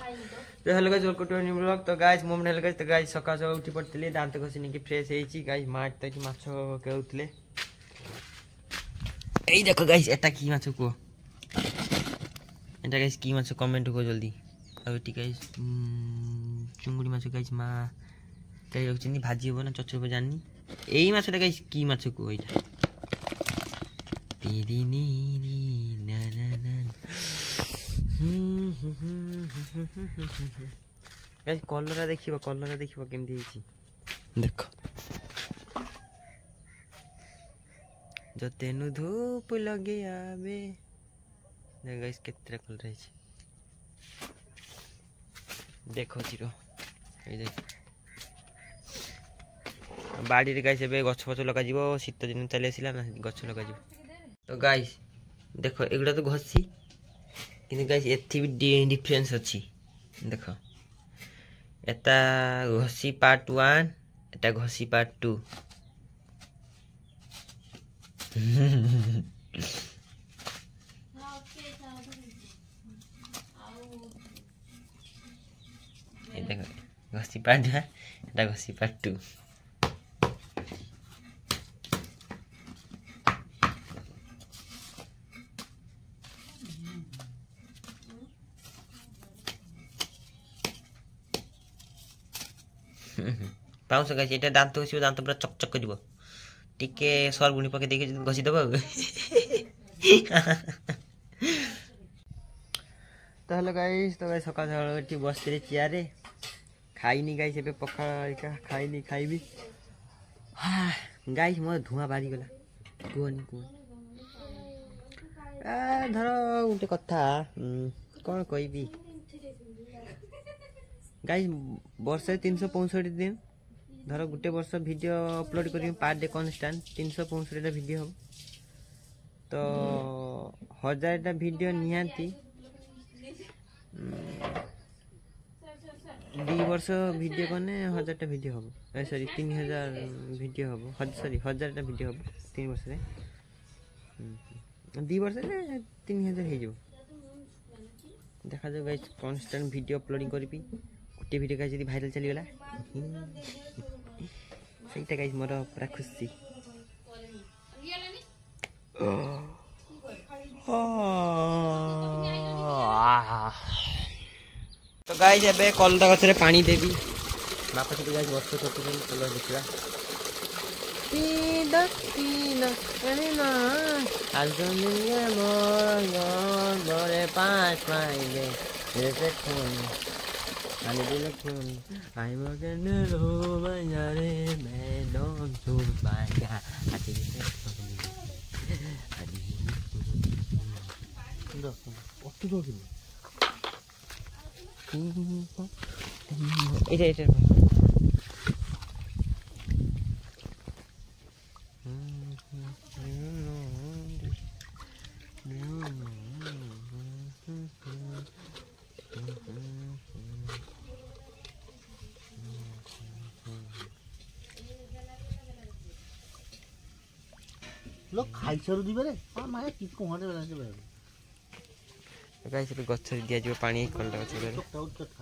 तो hello guys welcome to new blog. तो guys moment hello guys. तो guys सका सब उठी पड़ते दांत घसी नहीं फ्रेश होई गाइस माठ तक माछ केउतले এই দেখো গাইস এটা কি মাছ কো এটা গাইস কি মাছ কমেন্ট কো জলদি আর এটি গাইস চুঙ্গুড়ি মাছ গাইস মা তাই রকচনি ভাজি হবো না চচ্চড় জানি এই মাছটা গাইস কি মাছ কো এটা দিদি নি না না না गाइस कलरा देखिबो केमती हिची देखो जो तेनु धूप लगे आवे देख गाइस केतरा कलर हिची देखो चिरो ए देख बाड़ी रे गाइस एबे गछ गछ लगा जीवो शीत दिन चले आसिला ना गछ लगा जीवो तो गाइस देखो एगुडा तो घसी किंतु गाइस एथि भी डिफरेंस अछि देखो एटा घसी पार्ट 1 एटा घसी पार्ट 2 ये देखो घसी पार्ट 1 एटा घसी पार्ट 2 पाउस गाइस एटा दांत होसिबो दांत पूरा चकचक कर दिबो टिके सर गुणी पके देखे घसी देबो तो हेलो गाइस सकाळ सकाळ एठी बसते चेयर रे खाइनी गाइस एबे पखाळा खाइनी खाइबी गाइस मोर धुआं बारी गला कोनी को धरो उठे कथा कोन कहबी गाइस वर्ष 365 दिन धर गुटे वर्ष वीडियो अपलोड करी पर डे कांस्टेंट 365 वीडियो हम तो 1000 वीडियो निहांती 2 वर्ष वीडियो कने 1000 वीडियो हम सॉरी 3000 वीडियो हम सॉरी 1000 वीडियो हम 3 वर्ष रे 2 वर्ष रे 3000 हे जो देखा जो गाइस कांस्टेंट वीडियो अपलोडिंग करबी गुटे वीडियो गाइस यदि वायरल चली गला सहीटा गाइस मोर पूरा खुशी तो गाइस एबे कलदा गछरे पानी देबी बापा से गाइस वर्ष छोटू दिन कलर देखला पीदा पीना एना आज दुनिया मोर मोरे पाँच पाइले जैसे खून आने दिल खून आई मगन रो बजारे मैं डोंट टू बागा आती दो ओके दो किलो इधर लोग खाइछरु दिबे रे आ माया की कोहरे वाला जे बे गाइस पे गछ दिया जो पानी कलटा गछ रे तो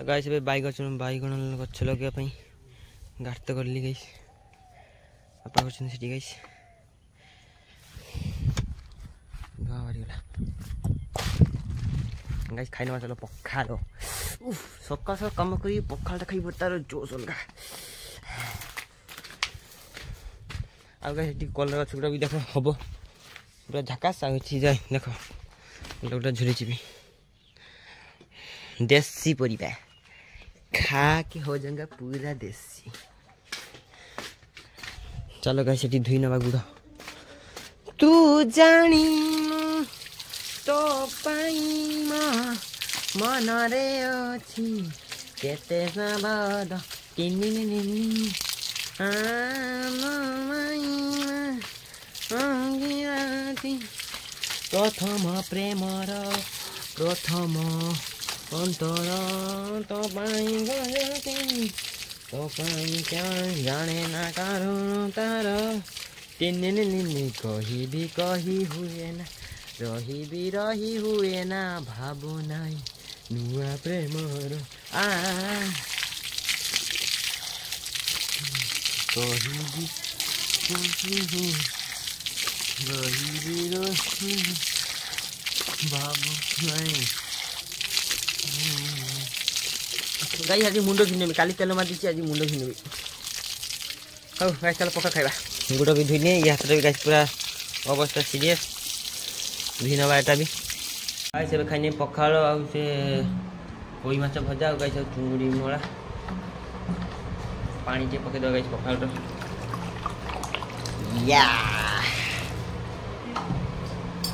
गाइस बे बाइगण गछ लगे पई गार्त करली गाइस आपा करछन सिटी गाइस गावारी गला गाइस खाइना चलो पखालो सका सब कम करी पखाल खाइब तार जोश अलगा आगे कलर गछ गुड़ा भी देख हम पूरा झाकास आगे जाए देख गोटा झुरी भी देसी परिबा खा के हो जाएगा पूरा देसी। चलो गाइस सेठी धुई नवा गुड़ तू जानी तो पाई मन रे अछि केते सबद किनी प्रथम प्रेमर प्रथम अंतर तो पाई गए तो पाई क्या जाने ना कारण तार कही भी कही हुए ना रही भी रही हुए ना भावो नाई नुआ प्रेमर आ कही भी कही रही भी रही भावो नाई गाई आज मुंड धुने काली तेल मार दी आज मुंड धुने हौ गाई चल पका खाइबा गुड़ भी धुने ये हाथ भी गाई पूरा अवस्था सीरियस धुई नवा एटा भी गाई से खाइने पखाल आ से कोई माछ भजा आ गाई सब चुंगुड़ी मोळा पानी टे पके दो गाई पखाल तो या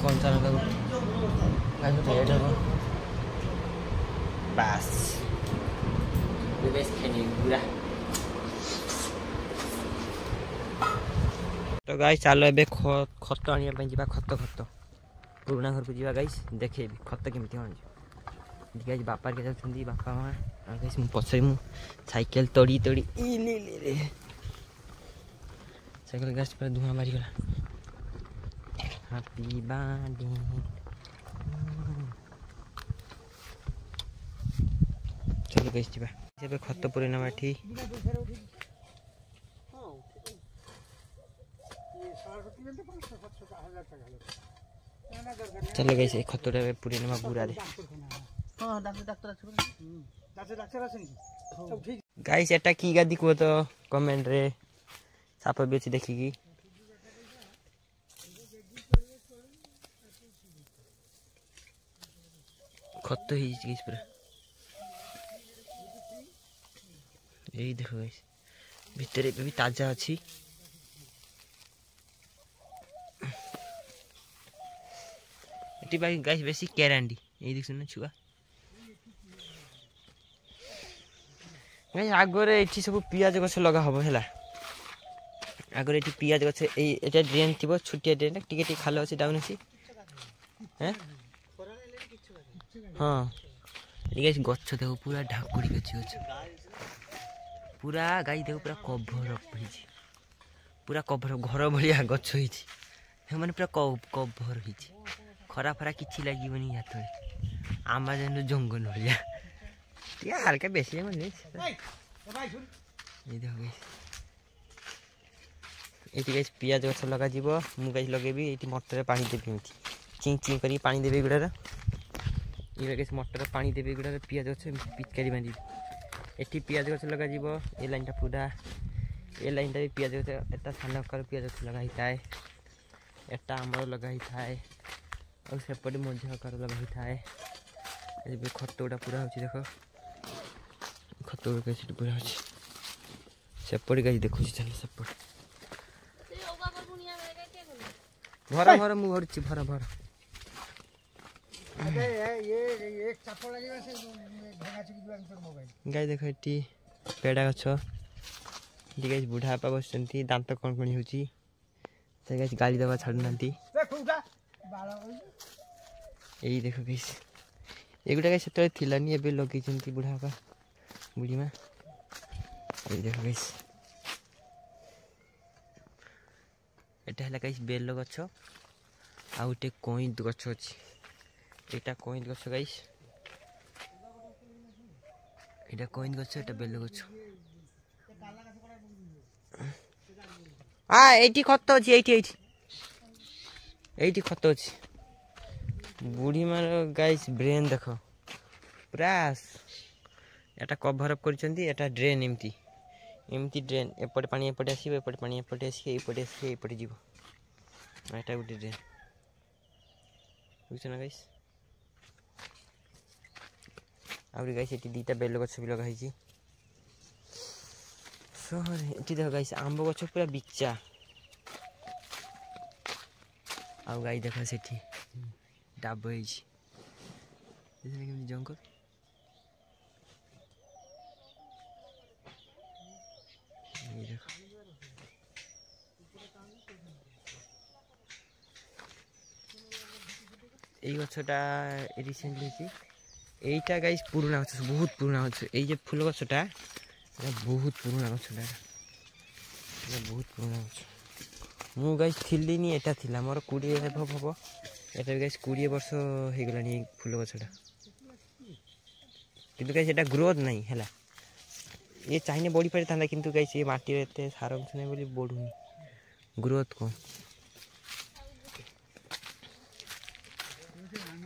कौन सा लगा गाई तो एटा बस बेस खाने पूरा तो गाइस चलो ए खत आनिया जा खत खत पुराना घर को जा गाइस देखे खत केमती आनी गाइस बापा के जाउछंदी बापा माँ गाइस मु पछे मु साइकिल तोड़ी तोड़ी ले साइकिल गाइस पर धुआं मारी गला हैप्पी बर्थडे चलो गाइस जा से खत पुरे ना माठी चलो गाइस ए खतरे पुरे ना पूरा दे हां डॉक्टर सब ठीक गाइस एटा की गादी को तो कमेंट रे साप बेची देखी की खत ही गाइस पूरा यही देखो गाइस भितर भी ताजा अच्छी एटी भाई गाइस बेसी केरांडी यही देख सुन छुआ गाइस आगरे एठी सब पियाज गछ लगा हबो हैला आगरे एठी पियाज गछ एटा ड्रेन थिबो छुटिया ड्रेन टिके टिके खालो अछि डाउन अछि हैं हां ई गाइस गछ देखो पूरा ढाकुड़ी गछ पूरा गाई देखो पूरा कभर अप होइछि पूरा कभर घर भलिया गछ होइछि हे माने पूरा कभर होइछि खरा फरा किछि लागिबनी यातरे अमेजन जंगल भलिया या हल्का बेसी मन नै ए देखो गाइस एटी गाइस पियाज गछ लगा जीवो मु गाइस लगेबी एटी मटर पानी देबी मिथि चिं चिं करी पानी देबी गुडा ये गाइस मटर पानी देबी गुडा पियाज गछ पिचकारी बांधी एटी पियाज गछ लगा जीवो ए लाइनटा पूरा ए लाइनटा भी पियाज गछ एटा साना कर पियाज गछ लगा हिताए एटा आमर लगा हिताए और सेपटे मध्य कर लगा हिताए ए बे खतोडा पूरा होची देखो खतोडा कैसे पूरा होची सेपटे गाइस देखो छी चल सेपटे भरा भरा मु भरची भरा भरा अबे ये एक चापड़ लागिबा से भगा छी दुआन पर मोबाइल गाय देखो एटी पेड़ा गछ डी गाइस बुढ़ा पा बसंती दांत कोन कोनी होची से गाइस गाली दबा छाड़ नांती देखो उठा बाला एई देखो गाइस एगुटा गाइस सेतरे थिलानी एबे लगी चंती बुढ़ा पा बुढ़ी मा एई देखो गाइस एटा हला गाइस बेल गछ आ उटे कोइन गछ अछि एटा कोइन गछ गाइस एटा कोइन गछ एटा बेल गछ आ एटी खत अछि एटी खत अछि बुढ़ी मार गाइस ब्रेन देखो पूरा এটা কଭର ଅପ୍ କରିଛନ୍ତି। এটা ଡ୍ରେନ୍ ଏମିତି ଡ୍ରେନ୍ ଏପଟେ ପାଣି ଏପଟେ ଆସିବ ଏପଟେ ପାଣି ଏପଟେ ଆସିକି ଏଇପଟେ ଯିବ। ଏଇଟା ଗୋଟେ ଡ୍ରେନ୍ ବୁଝୁଛ ନା ଗାଇସ୍। ଆହୁରି ଗାଇସ୍ ଏଠି ଦୁଇଟା ବେଲ ଗଛ ବି ଲଗା ହେଇଛି। ଏଠି ଦେଖ ଗାଇସ୍ ଆମ୍ବ ଗଛ ପୁରା ବିଚା। ଆଉ ଗାଈ ଦେଖ ସେଠି ଡାବ ହେଇଛି କେମିତି ଜଙ୍ଗଲ। ଦେଖ এই গছটা রিসেন্টলি ହେଇଛି। এইটা গাইস পুରୁଣା ଗଛ ବହୁତ ପୁରୁଣା ଗଛ। ଏଇ ଯେ ଫୁଲ ଗଛଟା ବହୁତ ପୁରୁଣା ଗଛଟା ବହୁତ ପୁରୁଣା ଗଛ। ମୁଁ ଗାଇସ୍ ଥିଲିନି ଏଟା ଥିଲା ମୋର 20 ହବ। এটা ବି ଗାଇସ୍ 20 ବର୍ଷ ହେଇଗଲାଣି ଏଇ ଫୁଲ ଗଛଟା। କିନ୍ତୁ ଗାଇସ୍ ଏଟା ଗ୍ରୋଥ୍ ନାହିଁ ହେଲା। ଏ ଚାହିଁଲେ ବଢ଼ି ପାରିଥାନ୍ତା କିନ୍ତୁ ଗାଇସ୍ ଏ ମାଟିରେ ଏତେ ସାର କିଛି ନାହିଁ ବୋଲି ବଢ଼ୁନି। ଗ୍ରୋଥ୍ କମ୍।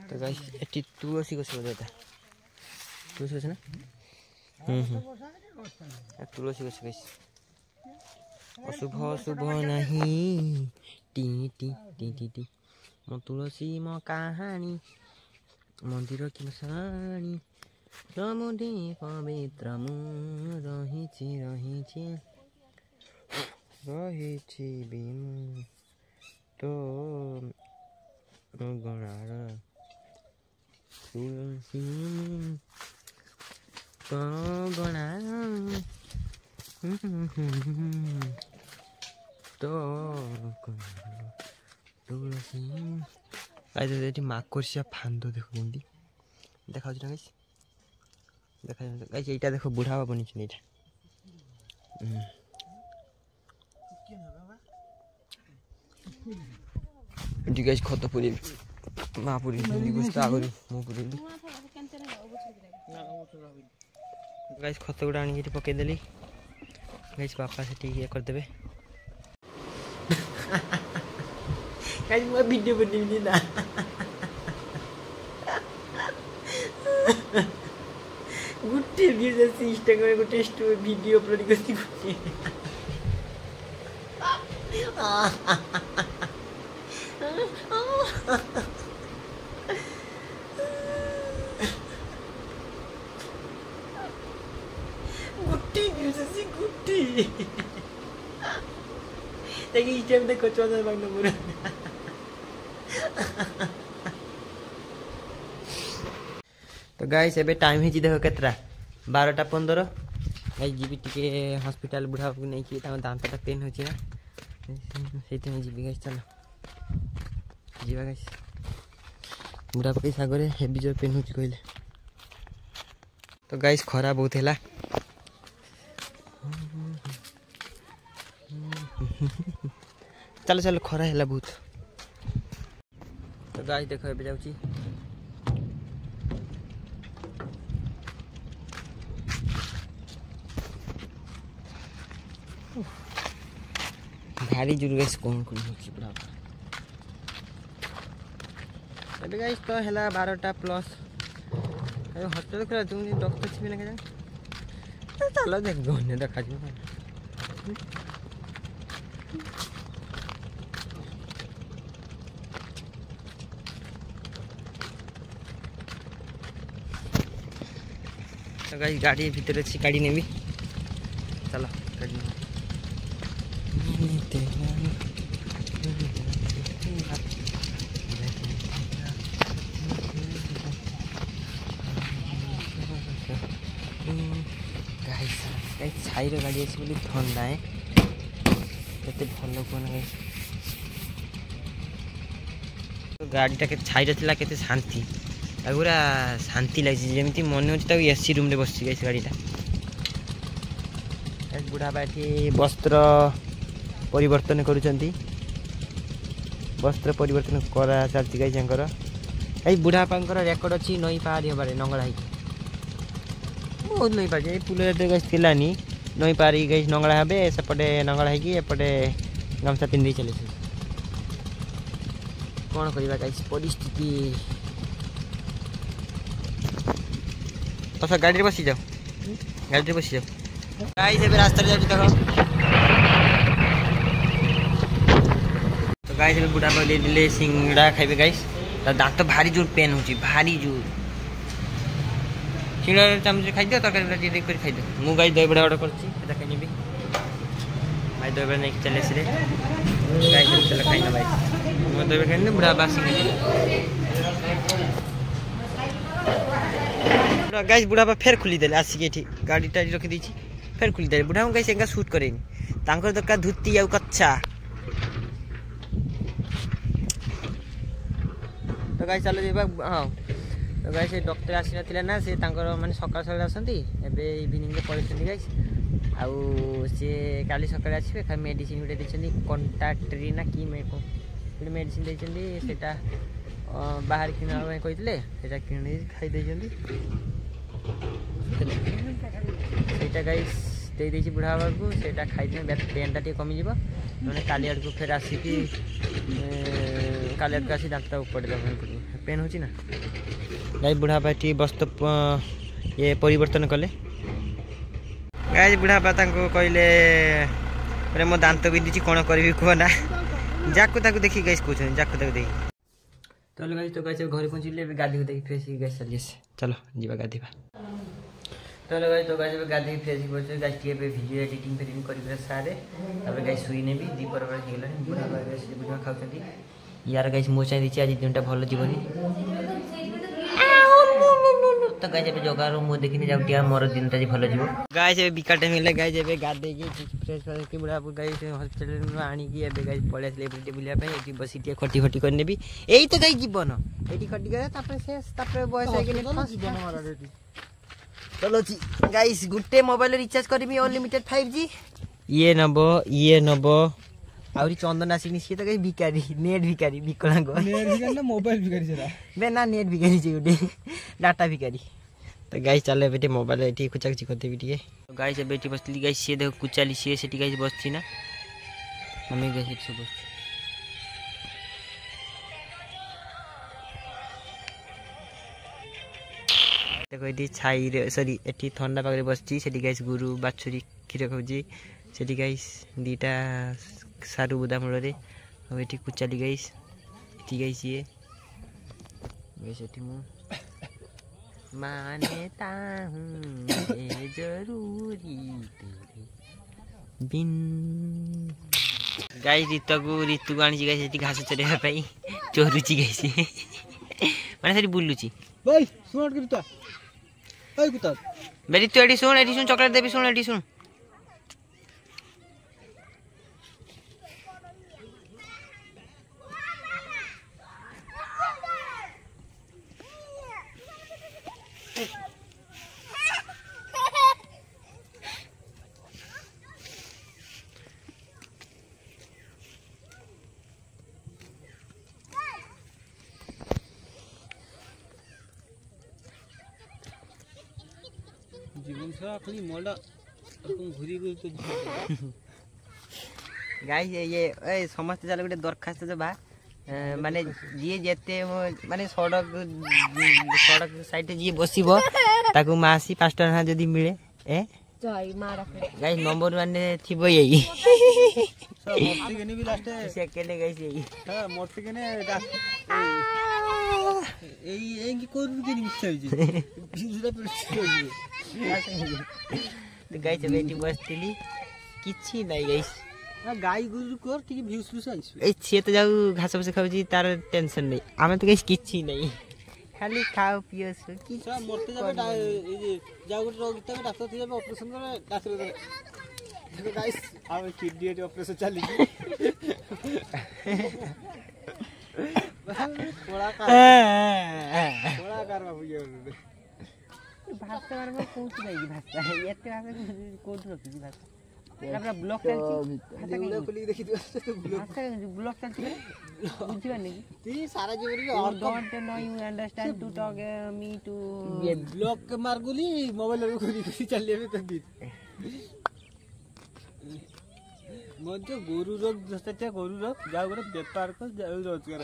ତ ଗାଇସ୍ ଏଠି ତୁଳସୀ ଗଛ ଏଟା ତୁଳସୀ ଗଛ ନା ତୁଳସୀ ଗଛ ଗାଇସ୍। ଅଶୁଭ ଶୁଭ ନାହିଁ ଟି ଟି ଟି ଟି ଟି ମୋ ତୁଳସୀ ମୋ କାହାଣୀ ମନ୍ଦିର କି ମଶାଣି ସମୁଦ୍ର ପବିତ୍ର ମୁଁ ରହିଛି ବି ମୁଁ ତ ଗଣାର ତୁଳସୀ ତ ଗଣା ତ ତୁଳସୀ। ଏଠି ମାକড়ସିଆ ଫାନ୍ଦ ଦେଖ କେମିତି ଦେଖାଉଛି ନା ଗାଇସ୍। ଦେଖାଯାଉଛି ଗାଇସ୍। এইটা ଦେଖ ବୁଢ଼ା ବାବା ବନେଇଛନ୍ତି ଏଇଟା। ଏଠି ଗାଇସ୍ ଖତ ପୁରେଇବି ମା ପୁରେଇଛନ୍ତି ବସ୍ତା ଆଗରୁ ମୁଁ ପୁରେଇଲି। ଗାଇସ୍ ଖତ ଗୁଡ଼ା ଆଣିକି ଏଠି ପକେଇଦେଲି ଗାଇସ୍। ବାପା ସେଠି ଇଏ କରିଦେବେ गाइस मैं वीडियो बनेनी ना गुट्टी व्यूज আছে ইনস্টাগ্রামে গুটে ভিডিও আপলোড করছি গুটে गुट्टी व्यूज আছে गुट्टी देखिए इस टाइम देखो 14 भाग नंबर। तो गाइस एबे टाइम ही देखो केतरा 12:15 गाइस जीबी टिके हॉस्पिटल बुढ़ा को नहीं कि दांतटा पेन होची ना सेते में जीबी गाइस। चलो जीवा गाइस बुढ़ा को सागरे हेवी जो पेन होची कहले। तो गाइस खरा बहुत हैला चलो चलो खरा हैला बहुत। तो गाइस देखो एबे जाउची भारी जुड़ गाइस कौन कौन होची बुढ़ा। एबे गाइस तो हैला 12टा प्लस हॉस्पिटल देखला तुम डॉक्टर छी लगे जा चलो देख गने देखा जी। तो गाइस गाड़ी भीतर अच्छी गाड़ी ने भी चलो गाड़ी छाईर गाड़ी अच्छी बोली ठंडा है केते भल कौन गाइस। गाड़ीटा के छाईर थिला केते शांति पूरा शांति लगी जमी मन हो एसी रूम रे बस गाइस गाड़ीटा। बुढ़ा बाटी वस्त्र परिवर्तन करुचंती वस्त्र परिवर्तन करा चलती गाइस। आई बुढ़ा पांकर रेकर्ड अच्छी नई पार हबारे नंगला है बहुत नई पार पुल गाइस थिलानी नई पार गाइस नंगला हे सेपटे नंगला है एपटे गामछा पिंधि चले कौन करवा गाइस परिस्थिति। तो गाड़ी बसी जाओ गाड़ी बस जाओ गाइस एबे रास्ता जाउ देखो तो गाइस एबे बुढ़ा ले ले सिंगड़ा खाइबे गाइस दांत भारी जोर पेन होची भारी जोर सिंगड़ा चामच खाइ दियो तरकारी बड़ा देख कर खाइ दियो मु गाइस दही बड़ा ऑर्डर करची एटा खाइ नेबी भाई दही बड़ा नहीं चले से गाइस चल खाइ ना भाई मु दही बड़ा खाइ ने बुढ़ा बासी गाइस बुढ़ा फेर खुली देले आसी के गाड़ी टाड़ी रखी दीची फेर खुली देले बुढ़ा गाइस एंगा शूट करेनी तांकर दरकार धुती आ कच्चा तो गाइस चलो जेबा हां तो गाइस डॉक्टर आसी नथिला ना से तांकर माने सकाळ सकाळ आसंती एबे इवनिंग रे पळेछनी गाइस आउ से काली सकाळ आसीबे खा मेडिसिन उडे देछनी कॉन्टैक्टरी ना की मे को मेडिसिन देछनी सेटा बाहर किना में कहितले सेटा किनी खाइ देछनी सेटा गाइस दे देछि बुढ़ा बाबू सेटा खाइने पेनटा टी कमी जीव माने काली आड़ को फेर आसी कि काली आड़ आसी दांत ऊपर दे पेन होची ना गाइस बुढ़ा बाटी वस्तु ये परिवर्तन कले गाइस बुढ़ा बा तांको कहले अरे मो दांत बिंदिची कोन करबी को ना जाको ताको देखि गाइस कुछ जाको ताको देखि तो गाइस घर पहुंचले गाधी को देखि फ्रेश गाइस चलो जीवा गाधीबा तो गाइस गाधी फ्रेश पहुंचे गाइस टीए पे वीडियो एडिटिंग फेडिटिंग करिबे सारे तबे गाइस सुई नेबी दीपर बड़ हेला बुढ़ा गाइस बुढ़ा खाउछंती यार गाइस मो चाहि दिछि आज दिनटा भलो जीवनी तो गाइस एबे जगारो मो देखिनि जाउटिया मोर दिनटा जी भलो जीवो गाइस एबे बिका टाइम ले गाइस एबे गाधे की फ्रेश करके बुढ़ा गाइस हॉस्पिटल में आनी की एबे गाइस पळे सेलिब्रिटी बुलिया पे एटी बसी टिया खटी खटी कर नेबी एई तो गाइस जीवन एटी खटी करे तापर शेष तापर बयस आके जीवन मारा रेडी चलो जी गाइस गुटे मोबाइल रिचार्ज करबी अनलिमिटेड 5G ये नबो आउरी चंदन आसीनी से तो गाइस भिखारी नेट भिखारी विकलांग नेट भिखारी ना मोबाइल भिखारी छरा बे ना नेट भिखारी छै गुटे डाटा भिखारी तो गाइस चले बेटे मोबाइल एठी कुचाक ची करते बिटिए तो गाइस बेटी बसली गाइस से देखो कुचाली से सेठी गाइस बसची ना मम्मी गाइस सब बस देखो एठी छाई रे सॉरी एठी ठंडा पागरे बसची सेठी गाइस गुरु बाछुरी खीर खाउजी सेठी गाइस दीटा सारू बुदा मूल रे अब एठी कुचाली गाइस एठी गाइस ये गाइस एठी मु मानता हूं ये जरूरी तेरे बिन गाइस ऋतु आनी गाइस एठी घास चरेबा पई चोरुची गाइस माने सेठी बुल्लुची भाई सुन करता ओय कुता बेरी तू एठी सुन चॉकलेट देबी सुन एठी सुन जीवन सारा खाली मोला तुम घुरी घुरी तो गाइस ये ए समस्त जाले गुटे दरखास्त जो बा माने जी जेते माने सड़क साइड जी बसिबो ताकू मासी 5 टका जदी मिले ए जय मारा गाइस नंबर 1 ने थिबो यही सब मोती केनी भी लास्ट सेकंड गाइस यही हां मोती केने এই কি করব কি নিশ্চয় হইছে ভিজুরা পড়ছে তো গাইস বেটি বসতিলি কিছি নাই গাইস গাই গুরু কর ঠিক ভিউস লুস আইছে এই সে তো যাও ঘাস বসে খাউজি তার টেনশন নাই আমি তো গাইস কিছি নাই খালি খাও পিও কি সব মরতে যাবে এই যে যাও গোটে রোগ তবে ডাক্তার থেকে যাবে অপারেশন করে ডাক্তার করে দেখো গাইস আমি কিডনি অপারেশন চালি थोड़ा कर बाबू ये भाषा मारबो कोच नहीं भाषा एते भाषा कोच रखी भाषा हमरा ब्लॉक चलची भाषा खोली देखि भाषा ब्लॉक चलची बुझिबा नहीं ती सारा जीवन और don't know you understand to talk me to ये ब्लॉक के मार गोली मोबाइल रे खोली चलिए में तब मजे गोरु रोग जस्ता गोरु रोग जाओ गोटे व्यापार कर जाओ रोजगार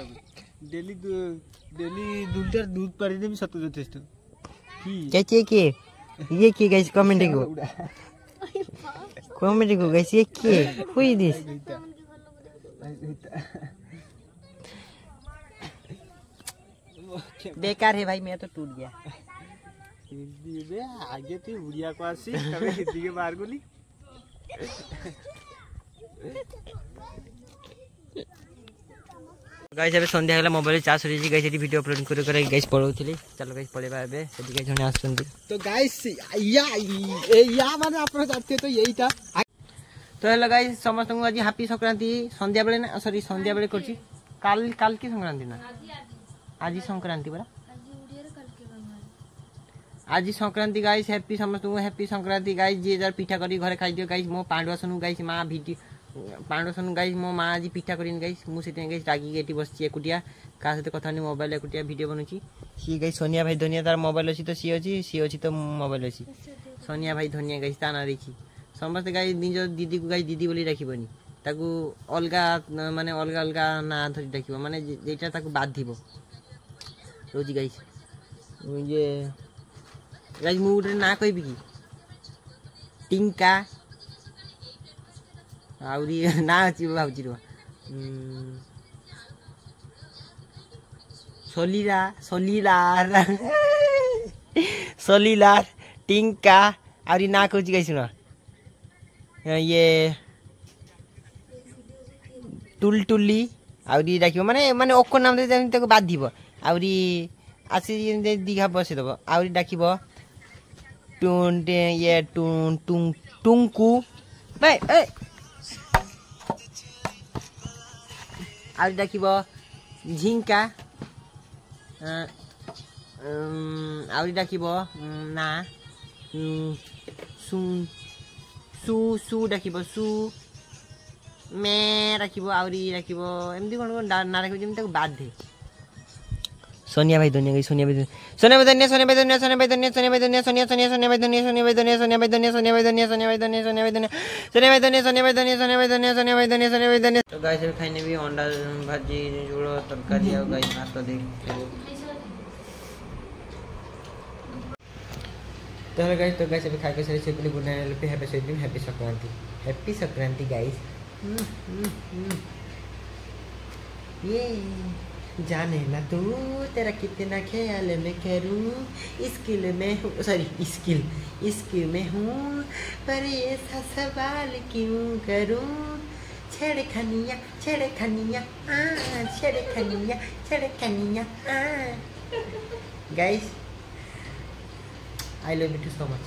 डेली 2 लीटर दूध पाड़ी देबी सत यथेष्ट की के ये की गाइस कमेंट को गाइस ये की हुई दिस बेकार है भाई, मैं तो टूट गया। हिंदी में आगे तू उड़िया को आसी तबे हिंदी के बाहर गोली गाइस ଏବେ ସନ୍ଧ୍ୟା ହେଲା, ମୋବାଇଲ ଚାର୍ଜ ସରିଯାଇଛି ଗାଇस। ଏଠି ଭିଡିଓ ଅପଲୋଡ କରି କରି ଗାଇस ପଳଉଥିଲି। ଚାଲ ଗାଇस ପଳେଇବା ଏବେ। ସେଠି ଗାଇस ଜଣେ ଆସୁଛନ୍ତି। तो गाइस या माने आपण जानते तो यहीटा तो हेलो गाइस समस्त को आज हैप्पी संक्रांति। संध्या बेले ना सॉरी संध्या बेले करछि। काल की संक्रांति ना आज संक्रांति बरा आज संक्रांति गाइस। हैप्पी समस्त को हैप्पी संक्रांति गाइस। जे जार पिठा करी घरे खाइ दियो गाइस। मो पांडवासनु गाइस मां भिडी पांडवासनु गाइस मो मां आज पिठा करिन गाइस। मु सेते गाइस रागी गेटी बसछि एकुटिया का सते कथा नि मोबाइल एकुटिया वीडियो बनउछि। सी गाइस सोनिया भाई धनिया तार मोबाइल अछि तो सी अछि तो मोबाइल अछि। सोनिया भाई धनिया गाइस ता ना देखि समस्त गाइस निज दीदी को गाइस दीदी बोली राखिबनी ताकू अलगा माने अलगा अलगा ना धरि राखिबो माने जेटा ताकू बाधिबो रोजी गाइस। ये गाइस मु उडे ना कहबी की टिंका आउरी ना अछि भाउची रो सोलीलार टिंका आउरी ना कहछि गाइस ना ये टुलटुली आउरी राखिबो माने माने ओको नाम दे ताको बाधिबो आउरी आसी दीघा बसे दबो आउरी डाकिबो टुंटे ये टुंकू बे ए आउरी डाकिबो झिंका आउरी डाकिबो ना सु डाकिबो सु मे राखिबो आउरी राखिबो एमदी कोन ना राखिबो जेम ताको बाधे। सोनिया भाई दुनिया गई सोनिया भाई दुनिया तो गाइस अभी खाने भी अंडा भाजी झोल तरकारी और गाइस भात दे तो गाइस अभी खा के सरे से good night happy Sankranti guys. ये जाने ना तू तेरा कितना ख्याल मैं करूं स्किल में हूँ सॉरी स्किल में हूँ पर ऐसा सवाल क्यों करूं छेड़खानिया guys I love you too so much.